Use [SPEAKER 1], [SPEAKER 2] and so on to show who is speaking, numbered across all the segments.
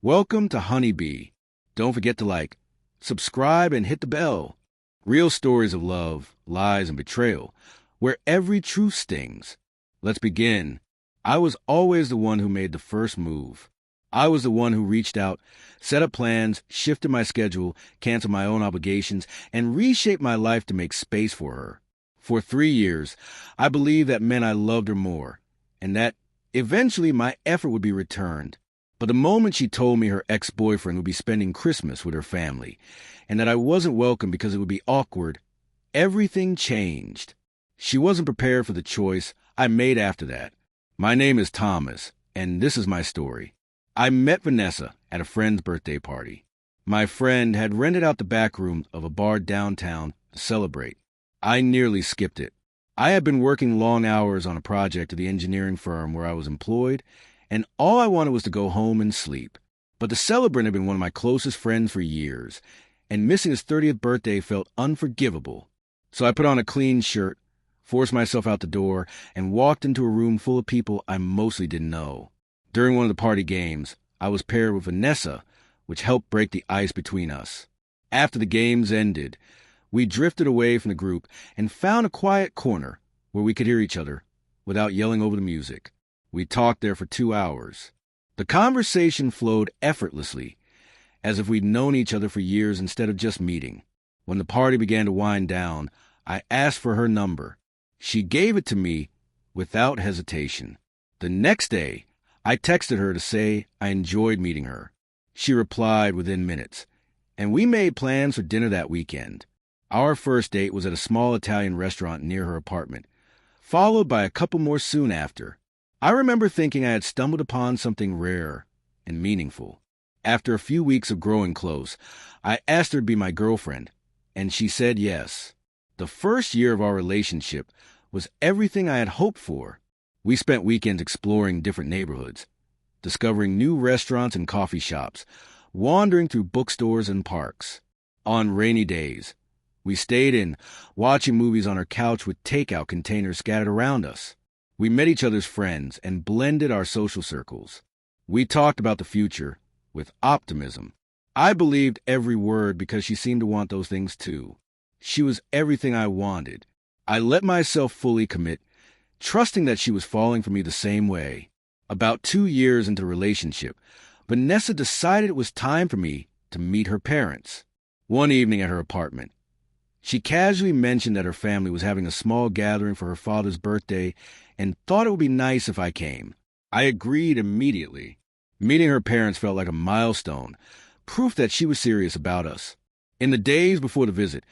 [SPEAKER 1] Welcome to Honeybee. Don't forget to subscribe, and hit the bell. Real stories of love, lies, and betrayal, where every truth stings. Let's begin. I was always the one who made the first move. I was the one who reached out, set up plans, shifted my schedule, canceled my own obligations, and reshaped my life to make space for her. For 3 years, I believed that meant I loved her more, and that eventually my effort would be returned. But the moment she told me her ex-boyfriend would be spending Christmas with her family, and that I wasn't welcome because it would be awkward, everything changed. She wasn't prepared for the choice I made after that. My name is Thomas, and this is my story. I met Vanessa at a friend's birthday party. My friend had rented out the back room of a bar downtown to celebrate. I nearly skipped it. I had been working long hours on a project at the engineering firm where I was employed, and all I wanted was to go home and sleep. But the celebrant had been one of my closest friends for years, and missing his 30th birthday felt unforgivable. So I put on a clean shirt, forced myself out the door, and walked into a room full of people I mostly didn't know. During one of the party games, I was paired with Vanessa, which helped break the ice between us. After the games ended, we drifted away from the group and found a quiet corner where we could hear each other without yelling over the music. We talked there for 2 hours. The conversation flowed effortlessly, as if we'd known each other for years instead of just meeting. When the party began to wind down, I asked for her number. She gave it to me without hesitation. The next day, I texted her to say I enjoyed meeting her. She replied within minutes, and we made plans for dinner that weekend. Our first date was at a small Italian restaurant near her apartment, followed by a couple more soon after. I remember thinking I had stumbled upon something rare and meaningful. After a few weeks of growing close, I asked her to be my girlfriend, and she said yes. The first year of our relationship was everything I had hoped for. We spent weekends exploring different neighborhoods, discovering new restaurants and coffee shops, wandering through bookstores and parks. On rainy days, we stayed in, watching movies on our couch with takeout containers scattered around us. We met each other's friends and blended our social circles. We talked about the future with optimism. I believed every word because she seemed to want those things too. She was everything I wanted. I let myself fully commit, trusting that she was falling for me the same way. About 2 years into the relationship, Vanessa decided it was time for me to meet her parents. One evening at her apartment, she casually mentioned that her family was having a small gathering for her father's birthday and thought it would be nice if I came. I agreed immediately. Meeting her parents felt like a milestone, proof that she was serious about us. In the days before the visit,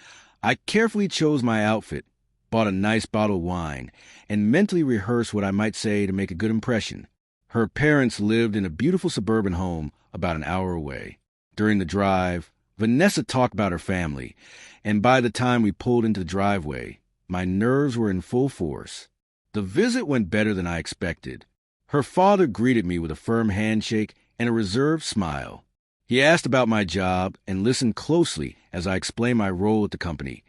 [SPEAKER 1] I carefully chose my outfit, bought a nice bottle of wine, and mentally rehearsed what I might say to make a good impression. Her parents lived in a beautiful suburban home about an hour away. During the drive, Vanessa talked about her family, and by the time we pulled into the driveway, my nerves were in full force. The visit went better than I expected. Her father greeted me with a firm handshake and a reserved smile. He asked about my job and listened closely as I explained my role at the company,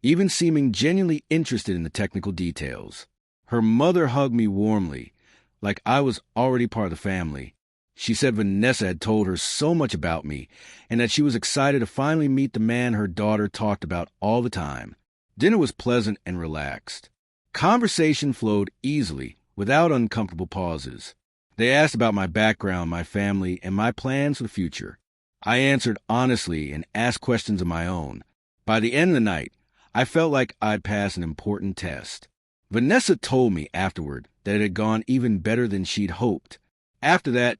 [SPEAKER 1] even seeming genuinely interested in the technical details. Her mother hugged me warmly, like I was already part of the family. She said Vanessa had told her so much about me and that she was excited to finally meet the man her daughter talked about all the time. Dinner was pleasant and relaxed. Conversation flowed easily, without uncomfortable pauses. They asked about my background, my family, and my plans for the future. I answered honestly and asked questions of my own. By the end of the night, I felt like I'd passed an important test. Vanessa told me afterward that it had gone even better than she'd hoped. After that,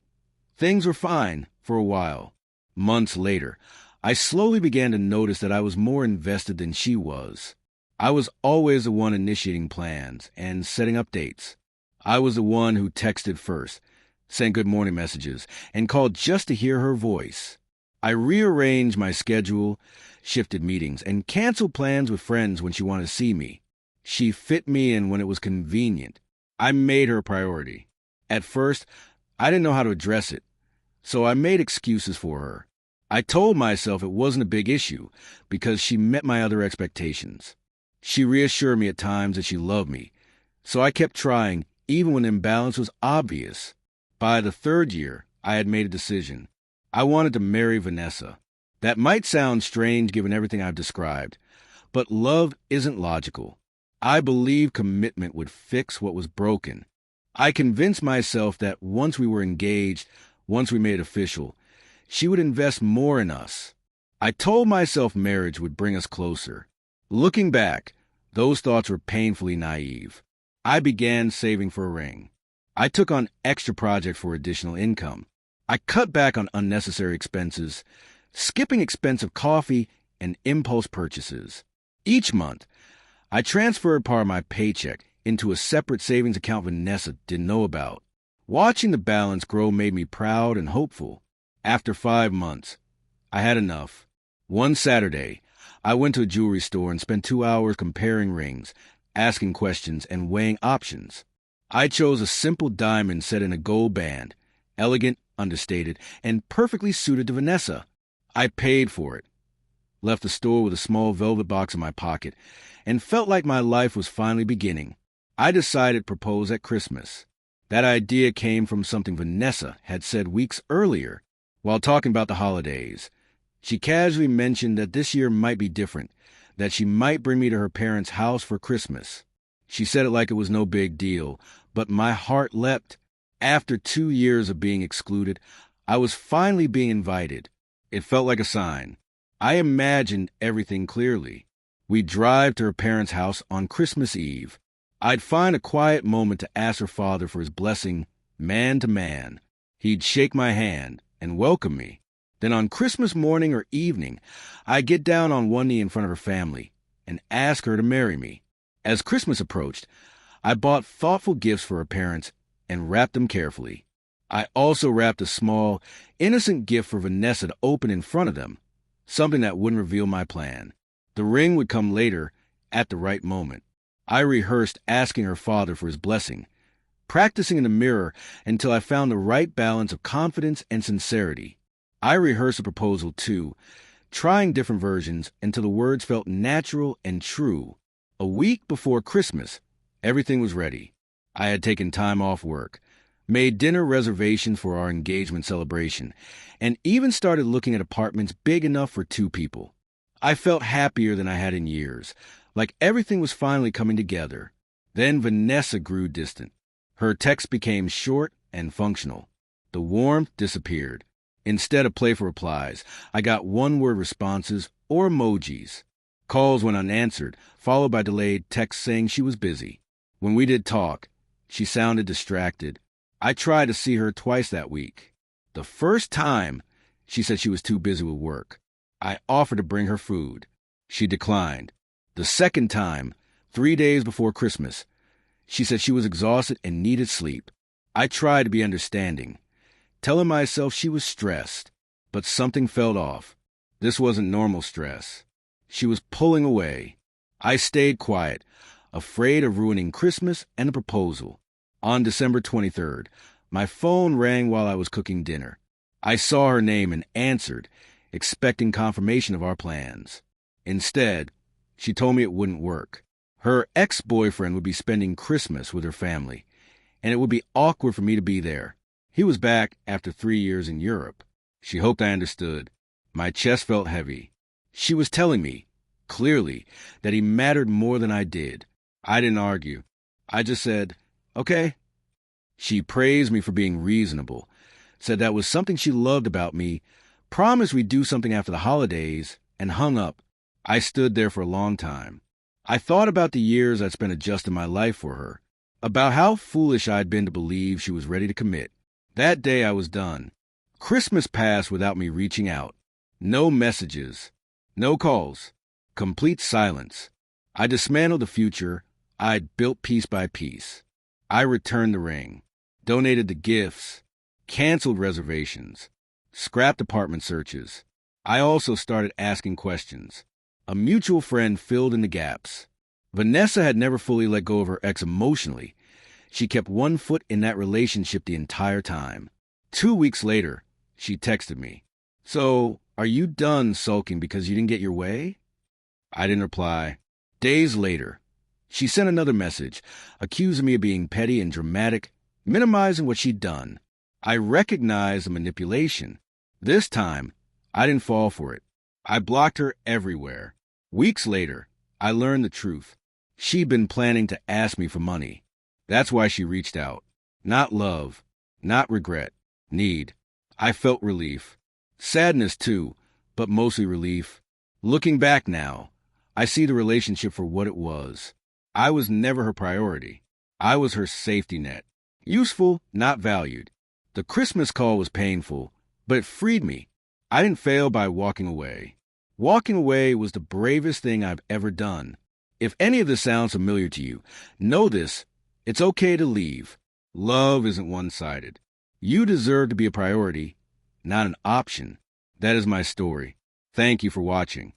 [SPEAKER 1] things were fine for a while. Months later, I slowly began to notice that I was more invested than she was. I was always the one initiating plans and setting up dates. I was the one who texted first, sent good morning messages, and called just to hear her voice. I rearranged my schedule, shifted meetings, and canceled plans with friends when she wanted to see me. She fit me in when it was convenient. I made her a priority. At first, I didn't know how to address it, so I made excuses for her. I told myself it wasn't a big issue because she met my other expectations. She reassured me at times that she loved me, so I kept trying even when the imbalance was obvious. By the 3rd year, I had made a decision. I wanted to marry Vanessa. That might sound strange given everything I've described, but love isn't logical. I believe commitment would fix what was broken. I convinced myself that once we were engaged, once we made it official, she would invest more in us. I told myself marriage would bring us closer. Looking back, those thoughts were painfully naive. I began saving for a ring. I took on extra projects for additional income. I cut back on unnecessary expenses, skipping expensive coffee and impulse purchases. Each month, I transferred part of my paycheck into a separate savings account Vanessa didn't know about. Watching the balance grow made me proud and hopeful. After 5 months, I had enough. One Saturday, I went to a jewelry store and spent 2 hours comparing rings, asking questions, and weighing options. I chose a simple diamond set in a gold band, elegant, understated, and perfectly suited to Vanessa. I paid for it, left the store with a small velvet box in my pocket, and felt like my life was finally beginning. I decided to propose at Christmas. That idea came from something Vanessa had said weeks earlier. While talking about the holidays, she casually mentioned that this year might be different, that she might bring me to her parents' house for Christmas. She said it like it was no big deal, but my heart leapt. After 2 years of being excluded, I was finally being invited. It felt like a sign. I imagined everything clearly. We'd drive to her parents' house on Christmas Eve. I'd find a quiet moment to ask her father for his blessing, man to man. He'd shake my hand and welcome me. Then on Christmas morning or evening, I'd get down on one knee in front of her family and ask her to marry me. As Christmas approached, I bought thoughtful gifts for her parents and wrapped them carefully. I also wrapped a small, innocent gift for Vanessa to open in front of them, something that wouldn't reveal my plan. The ring would come later, at the right moment. I rehearsed asking her father for his blessing, practicing in the mirror until I found the right balance of confidence and sincerity. I rehearsed the proposal too, trying different versions until the words felt natural and true. A week before Christmas, everything was ready. I had taken time off work, made dinner reservations for our engagement celebration, and even started looking at apartments big enough for 2 people. I felt happier than I had in years, like everything was finally coming together. Then Vanessa grew distant. Her texts became short and functional. The warmth disappeared. Instead of playful replies, I got one-word responses or emojis. Calls went unanswered, followed by delayed texts saying she was busy. When we did talk, she sounded distracted. I tried to see her twice that week. The first time, she said she was too busy with work. I offered to bring her food. She declined. The second time, 3 days before Christmas, she said she was exhausted and needed sleep. I tried to be understanding, telling myself she was stressed, but something felt off. This wasn't normal stress. She was pulling away. I stayed quiet, afraid of ruining Christmas and the proposal. On December 23rd, my phone rang while I was cooking dinner. I saw her name and answered, expecting confirmation of our plans. Instead, she told me it wouldn't work. Her ex-boyfriend would be spending Christmas with her family, and it would be awkward for me to be there. He was back after 3 years in Europe. She hoped I understood. My chest felt heavy. She was telling me, clearly, that he mattered more than I did. I didn't argue. I just said, okay. She praised me for being reasonable, said that was something she loved about me, promised we'd do something after the holidays, and hung up. I stood there for a long time. I thought about the years I'd spent adjusting my life for her, about how foolish I'd been to believe she was ready to commit. That day I was done. Christmas passed without me reaching out. No messages, no calls, complete silence. I dismantled the future I'd built piece by piece. I returned the ring, donated the gifts, canceled reservations, scrapped apartment searches. I also started asking questions. A mutual friend filled in the gaps. Vanessa had never fully let go of her ex emotionally. She kept one foot in that relationship the entire time. 2 weeks later, she texted me. So, are you done sulking because you didn't get your way? I didn't reply. Days later, she sent another message, accusing me of being petty and dramatic, minimizing what she'd done. I recognized the manipulation. This time, I didn't fall for it. I blocked her everywhere. Weeks later, I learned the truth. She'd been planning to ask me for money. That's why she reached out. Not love, not regret, need. I felt relief. Sadness too, but mostly relief. Looking back now, I see the relationship for what it was. I was never her priority. I was her safety net. Useful, not valued. The Christmas call was painful, but it freed me. I didn't fail by walking away. Walking away was the bravest thing I've ever done. If any of this sounds familiar to you, know this: it's okay to leave. Love isn't one-sided. You deserve to be a priority, not an option. That is my story. Thank you for watching.